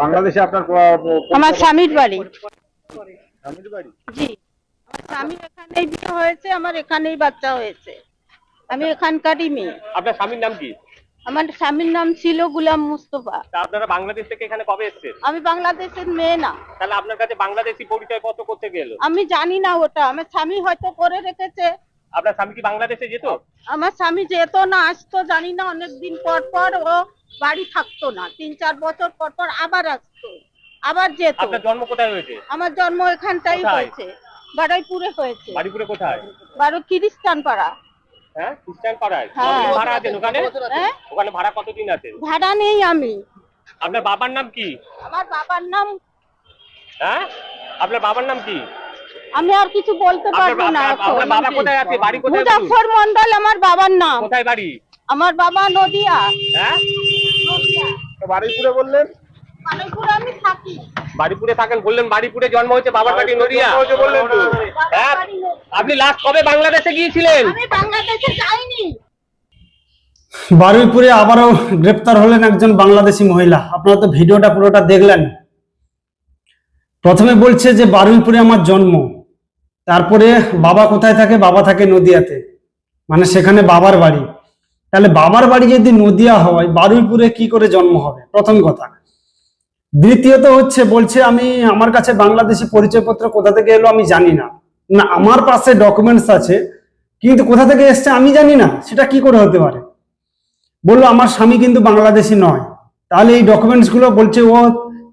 বাংলাদেশে আপনার আমার স্বামীর বাড়ি। স্বামীর বাড়ি? জি, আমার স্বামী এখানেই বিয়ে হয়েছে, আমার এখানেই বাচ্চা হয়েছে, আমি এখানকারই মেয়ে। আপনার স্বামীর নাম কি? আমার স্বামীর নাম ছিল গুলাম মুস্তফা। তা আপনারা বাংলাদেশ থেকে এখানে কবে এসেছেন? আমি বাংলাদেশের মেয়ে না। তাহলে আপনার কাছে বাংলাদেশি পরিচয় পত্র করতে গেল? আমি জানি না ওটা, আমার স্বামী হয়তো করে রেখেছে। আপনার স্বামী কি বাংলাদেশে যেত? আমার স্বামী যেত না, আসতো, জানি না, অনেকদিন পর পর ও বাড়ি থাকতো না, 3-4 বছর পর পর আবার আসতো, আবার যেত। আপনার জন্ম কোথায় হয়েছে? আমার জন্ম এখানটাই হয়েছে, বারুইপুরে হয়েছে। বাড়িপুরে কোথায়? খ্রিস্টান পাড়া। হ্যাঁ, খ্রিস্টান পাড়ায়। হ্যাঁ। ভাড়া আছেন ওখানে? হ্যাঁ? ওখানে ভাড়া কতদিন আছেন? ভাড়া নেই আমি। আপনার বাবার নাম কি? আমার বাবার নাম, হ্যাঁ, আপনার বাবার নাম কি? আমি আর কিছু বলতে পারবো না। আপনার বাবা কোথায় আছে? বাড়ি কোথায়? মুজাফফর মন্ডল আমার বাবার নাম। কোথায় বাড়ি? আমার বাবা নদিয়া। হ্যাঁ, নদিয়া। বারুইপুরে বললেন? বারুইপুরে আমি থাকি। বাড়িপুরে থাকেন বললেন, বাড়িপুরে জন্ম হয়েছে, বাবার বাড়ি নদিয়া বললেন তো। হ্যাঁ। আপনি লাস্ট কবে বাংলাদেশে গিয়েছিলেন? আমি বাংলাদেশে যাইনি। বারুইপুরে আবারও গ্রেপ্তার হলেন একজন বাংলাদেশি মহিলা। আপনারা তো ভিডিওটা পুরোটা দেখলেন। প্রথমে বলছে যে বারুইপুরে আমার জন্ম, তারপরে বাবা কোথায় থাকে? বাবা থাকে নদিয়াতে, মানে সেখানে বাবার বাড়ি। তাহলে বাবার বাড়ি যদি নদিয়া হয়, বারুইপুরে কি করে জন্ম হবে? প্রথম কথা। দ্বিতীয়ত হচ্ছে বলছে আমার কাছে বাংলাদেশি পরিচয়পত্র কোথা থেকে এলো আমি জানি না। না, আমার পাশে ডকুমেন্টস আছে, কিন্তু কোথা থেকে এসছে আমি জানি না, সেটা কি করে হতে পারে? বললো আমার স্বামী কিন্তু বাংলাদেশি নয়। তাহলে এই ডকুমেন্টস গুলো বলছে ও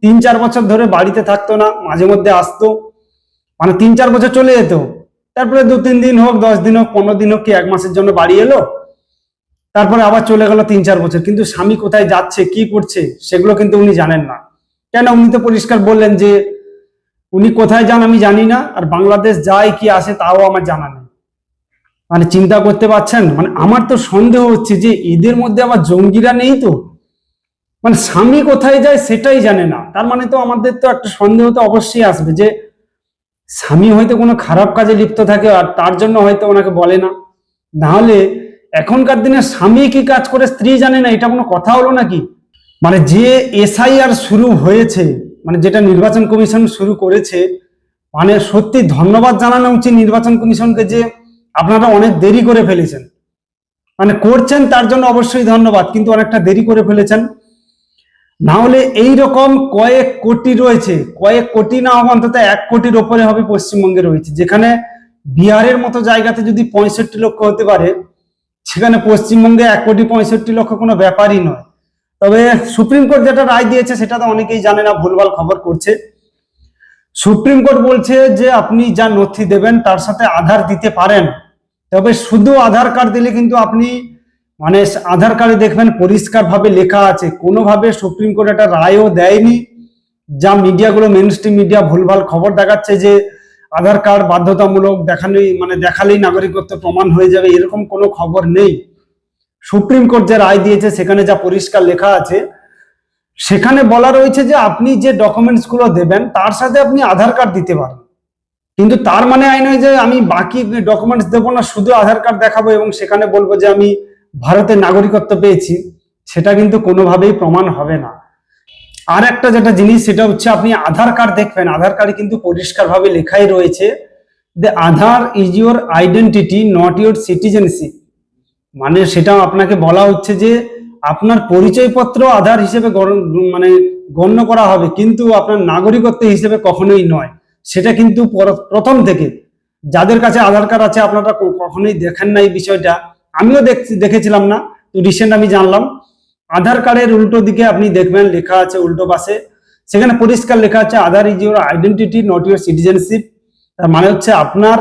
3-4 বছর ধরে বাড়িতে থাকতো না, মাঝে মধ্যে আসতো, মানে 3-4 বছর চলে যেত, তারপরে 2-3 দিন হোক, 10 দিন হোক, 15 দিন হোক, কি 1 মাসের জন্য বাড়ি এলো, তারপরে আবার চলে গেল 3-4 বছর। কিন্তু স্বামী কোথায় যাচ্ছে, কি করছে, সেগুলো কিন্তু উনি জানেন না। কেন? উনি তো পরিষ্কার বললেন যে উনি কোথায় যান আমি জানি না, আর বাংলাদেশ যায় কি আসে তাও আমার জানা নেই। মানে চিন্তা করতে পারছেন? মানে আমার তো সন্দেহ হচ্ছে যে এদের মধ্যে আবার জঙ্গিরা নেই তো, মানে স্বামী কোথায় যায় সেটাই জানে না। তার মানে তো আমাদের তো একটা সন্দেহ তো অবশ্যই আসবে যে স্বামী হয়তো কোনো খারাপ কাজে লিপ্ত থাকে, আর তার জন্য হয়তো ওনাকে বলে না। নাহলে এখনকার দিনে স্বামী কি কাজ করে স্ত্রী জানে না, এটা কোনো কথা হলো নাকি? মানে যে এসআইআর শুরু হয়েছে, মানে যেটা নির্বাচন কমিশন শুরু করেছে, মানে সত্যি ধন্যবাদ জানানো উচিত নির্বাচন কমিশনকে যে আপনারা অনেক দেরি করে ফেলেছেন। মানে করছেন তার জন্য অবশ্যই ধন্যবাদ, কিন্তু অনেকটা দেরি করে ফেলেছেন। না হলে এইরকম কয়েক কোটি রয়েছে, কয়েক কোটি না হবে অন্তত 1 কোটির ওপরে হবে পশ্চিমবঙ্গে রয়েছে। যেখানে বিহারের মতো জায়গাতে যদি 65 লক্ষ হতে পারে, সেখানে পশ্চিমবঙ্গে 1,65,00,000 কোনো ব্যাপারই নয়। তবে সুপ্রিম কোর্ট যেটা রায় দিয়েছে সেটা তো অনেকেই জানে না, ভুলভাল খবর করছে। সুপ্রিম কোর্ট বলছে যে আপনি যা নথি দেবেন তার সাথে আধার দিতে পারেন, তবে শুধু আধার কার্ড দিলে কিন্তু আপনি, মানে আধার কার্ডে দেখবেন পরিষ্কার ভাবে লেখা আছে, কোনোভাবে সুপ্রিম কোর্ট একটা রায়ও দেয়নি। যা মিডিয়াগুলো, মেইন স্ট্রিম মিডিয়া ভুলভাল খবর দেখাচ্ছে যে আধার কার্ড বাধ্যতামূলক, দেখালেই নাগরিকত্ব প্রমাণ হয়ে যাবে, এরকম কোনো খবর নেই। সুপ্রিম কোর্ট যে রায় দিয়েছে সেখানে যা পরিষ্কার লেখা আছে, সেখানে বলা রয়েছে যে আপনি যে ডকুমেন্টস গুলো দেবেন তার সাথে আপনি আধার কার্ড দিতে পারেন, কিন্তু তার মানে এই নয় যে আমি বাকি ডকুমেন্টস দেবো না, শুধু আধার কার্ড দেখাবো এবং সেখানে বলবো যে আমি ভারতের নাগরিকত্ব পেয়েছি। সেটা কিন্তু কোনোভাবেই প্রমাণ হবে না। আর একটা যেটা জিনিস, সেটা হচ্ছে আপনি আধার কার্ড দেখবেন, আধার কার্ডে কিন্তু পরিষ্কার ভাবে লেখাই রয়েছে যে Aadhaar is your identity not your citizenship. মানে সেটা আপনাকে বলা হচ্ছে যে আপনার পরিচয়পত্র আধার হিসেবে মানে গণ্য করা হবে, কিন্তু আপনার নাগরিকত্ব হিসেবে কখনোই নয়। সেটা কিন্তু প্রথম থেকে যাদের কাছে আধার কার্ড আছে আপনারা কখনোই দেখেন না এই বিষয়টা। আমিও দেখেছিলাম না, তো রিসেন্ট আমি জানলাম। আধার কার্ডের উল্টো দিকে আপনি দেখবেন লেখা আছে, উল্টো পাশে সেখানে পরিষ্কার লেখা আছে Aadhaar is your identity not your citizenship. তার মানে হচ্ছে আপনার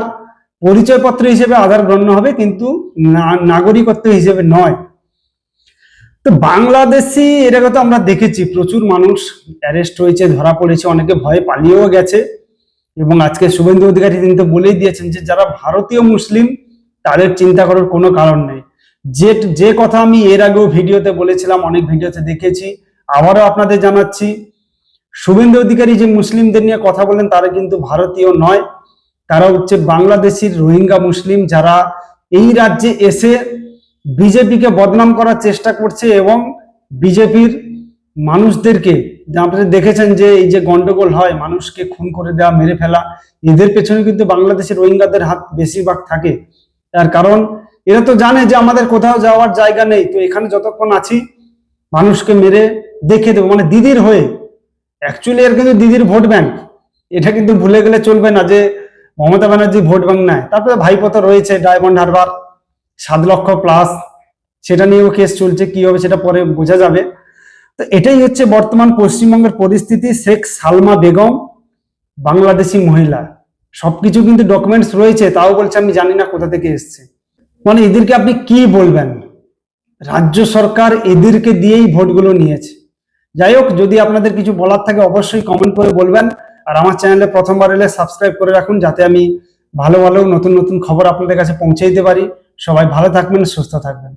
পরিচয়পত্র হিসেবে আধার গণ্য হবে, কিন্তু নাগরিকত্ব হিসেবে নয়। তো বাংলাদেশি এটাকে তো আমরা দেখেছি, প্রচুর মানুষ অ্যারেস্ট হয়েছে, ধরা পড়েছে, অনেকে ভয়ে পালিয়েও গেছে। এবং আজকে শুভেন্দু অধিকারী তিনি তো বলেই দিয়েছেন যে যারা ভারতীয় মুসলিম তাদের চিন্তা করার কোনো কারণ নেই। যে কথা আমি এর আগেও ভিডিওতে বলেছিলাম, অনেক ভিডিওতে দেখেছি, আবারও আপনাদের জানাচ্ছি, শুভেন্দু অধিকারী যে মুসলিমদের নিয়ে কথা বলেন তারা কিন্তু ভারতীয় নয়, তারা হচ্ছে বাংলাদেশির রোহিঙ্গা মুসলিম, যারা এই রাজ্যে এসে বিজেপিকে বদনাম করার চেষ্টা করছে এবং বিজেপির মানুষদেরকে, যে আপনারা দেখেছেন যে এই যে গন্ডগোল হয়, মানুষকে খুন করে দেওয়া, মেরে ফেলা, এদের পেছনে কিন্তু বাংলাদেশের রোহিঙ্গাদের হাত বেশিরভাগ থাকে। তার কারণ এরা তো জানে যে আমাদের কোথাও যাওয়ার জায়গা নেই, তো এখানে যতক্ষণ আছি মানুষকে মেরে দেখে দেবো, মানে দিদির হয়ে। অ্যাকচুয়ালি এর কিন্তু দিদির ভোট ব্যাংক, এটা কিন্তু ভুলে গেলে চলবে না যে মমতা ব্যানার্জি ভোট ব্যাংক নেয়। তারপরে ভাইপো রয়েছে, ডায়মন্ড হারবার 7 লক্ষ প্লাস, সেটা নিয়েও কেস চলছে, কি হবে সেটা পরে বোঝা যাবে। তো এটাই হচ্ছে বর্তমান পশ্চিমবঙ্গের পরিস্থিতি। শেখ সালমা বেগম বাংলাদেশি মহিলা, সবকিছু কিন্তু ডকুমেন্টস রয়েছে, তাও বলছে আমি জানি না কোথা থেকে এসছে। মানে এদেরকে আপনি কি বলবেন? রাজ্য সরকার এদেরকে দিয়েই ভোটগুলো নিয়েছে। যাই হোক, যদি আপনাদের কিছু বলার থাকে অবশ্যই কমেন্ট করে বলবেন। আর আমার চ্যানেলে প্রথমবার এলে সাবস্ক্রাইব করে রাখুন, যাতে আমি ভালো ভালো নতুন নতুন খবর আপনাদের কাছে পৌঁছে দিতে পারি। সবাই ভালো থাকবেন, সুস্থ থাকবেন।